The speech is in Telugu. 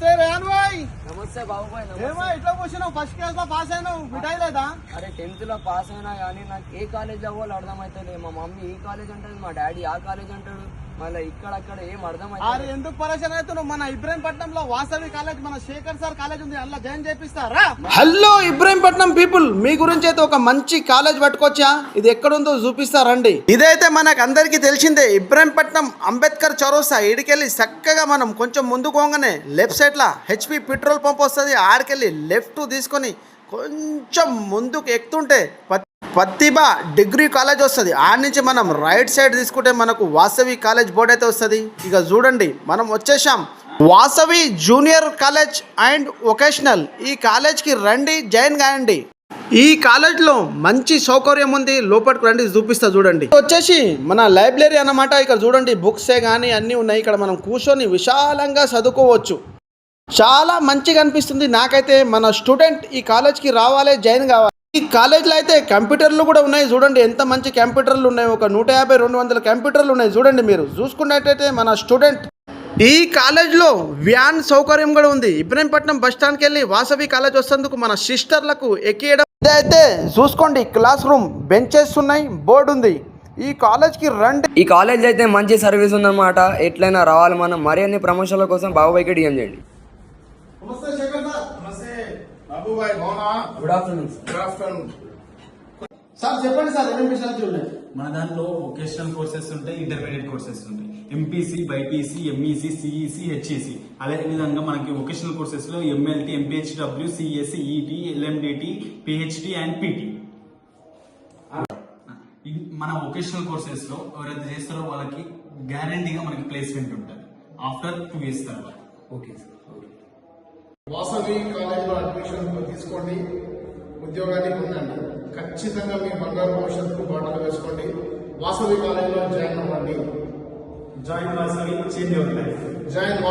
నమస్తే రేణు భాయ్. నమస్తే బాబు భాయ్. ఏమో ఇట్లా కూర్చున్నావు, ఫస్ట్ క్లాస్ లో పాస్ అయినావు, మిఠాయి లేదా? అరే 10th లో పాస్ అయినా కానీ నాకు ఏ కాలేజ్ లో పోవాలో అర్థమైతే. మా మమ్మీ ఈ కాలేజ్ అంటది, మా డాడీ ఆ కాలేజ్ అంటాడు, మళ్ళీ ఇక్కడ ఏం అర్థమైతే. అరే ఎందుకు పరేషాన్ అవుతున్నావు? మన ఇబ్రహీంపట్నంలో వాసవి కాలేజ్, మన శేఖర్ సార్ కాలేజ్ ఉంది, అలా జాయిన్ చేపిస్తారా? హలో ఇబ్రహీంపట్నం పీపుల్, మీ గురించి అయితే ఒక మంచి కాలేజ్ పట్టుకొచ్చా. ఇది ఎక్కడుందో చూపిస్తారండి. ఇదైతే మనకు అందరికీ తెలిసిందే, ఇబ్రహీంపట్నం అంబేద్కర్ చౌరస్తా. ఇడికెళ్ళి చక్కగా మనం కొంచెం ముందుకు పోగానే లెఫ్ట్ సైడ్ లా హెచ్పి పెట్రోల్ పంప్ వస్తుంది. ఆడికెళ్ళి లెఫ్ట్ తీసుకొని కొంచెం ముందుకు ఎక్కుతుంటే ప్రతిభ డిగ్రీ కాలేజ్ వస్తుంది. ఆడి నుంచి మనం రైట్ సైడ్ తీసుకుంటే మనకు వాసవి కాలేజ్ బోర్డు అయితే వస్తుంది. ఇక చూడండి, మనం వచ్చేసాం Vasavi junior college and vocational. ఈ కాలేజ్కి రండి, జాయిన్ కాయండి. ఈ కాలేజ్లో మంచి సౌకర్యం ఉంది, లోపలికి రండి చూపిస్తా. చూడండి, వచ్చేసి మన లైబ్రరీ అన్నమాట. ఇక్కడ చూడండి, బుక్సే కానీ అన్నీ ఉన్నాయి. ఇక్కడ మనం కూర్చొని విశాలంగా చదువుకోవచ్చు. చాలా మంచిగా అనిపిస్తుంది నాకైతే. మన స్టూడెంట్ ఈ కాలేజ్కి రావాలి, జాయిన్ కావాలి. ఈ కాలేజ్లో అయితే కంప్యూటర్లు కూడా ఉన్నాయి. చూడండి ఎంత మంచి కంప్యూటర్లు ఉన్నాయి, ఒక 150-200 కంప్యూటర్లు ఉన్నాయి. చూడండి, మీరు చూసుకున్నట్టయితే మన స్టూడెంట్ ఈ కాలేజ్లో వ్యాన్ సౌకర్యం కూడా ఉంది. ఇబ్రహీంపట్నం బస్ స్టాండ్కి వెళ్ళి వాసవి కాలేజ్ వస్తేందుకు మన సిస్టర్లకు ఎక్కియడం. ఇదైతే చూసుకోండి, క్లాస్ రూమ్, బెంచెస్ ఉన్నాయి, బోర్డు ఉంది. ఈ కాలేజ్కి రండి. ఈ కాలేజ్ అయితే మంచి సర్వీస్ ఉందన్నమాట. ఎట్లయినా రావాలి మనం. మరి అన్ని ప్రమోషన్ల కోసం బాబుబాయ్కి డిఎం చేయండి. నమస్తే శేఖర్ సార్. నమస్తే బాబు భాయ్, బాగున్నా? Good afternoon. Good afternoon sir చెప్పండి సార్, ఏమేమి విషయాలు ఉన్నాయి? మన దాంట్లో వొకేషనల్ కోర్సెస్ ఉంటాయి, ఇంటర్మీడియట్ కోర్సెస్ ఉంటాయి. MPC, BiPC, MEC, CEC, HEC. అదే విధంగా మనకి వొకేషనల్ కోర్సెస్ లో MLT, MPHW, CSC, ET, LMDT, PhD and PT. మన వొకేషనల్ కోర్సెస్ లో ఎవరైతే చేస్తారో వాళ్ళకి గ్యారంటీగా మనకి ప్లేస్మెంట్ ఉంటుంది ఆఫ్టర్ 2 years తర్వాత. Okay sir. వాసవి కాలేజీలో అడ్మిషన్ తీసుకోండి, ఉద్యోగాన్ని పొందండి. ఖచ్చితంగా మీ బంగారు భవిష్యత్తుకు బాటలు వేసుకోండి. వాసవి కాలేజీలో జాయిన్ అవ్వండి. Join Vasavi, change your life. Join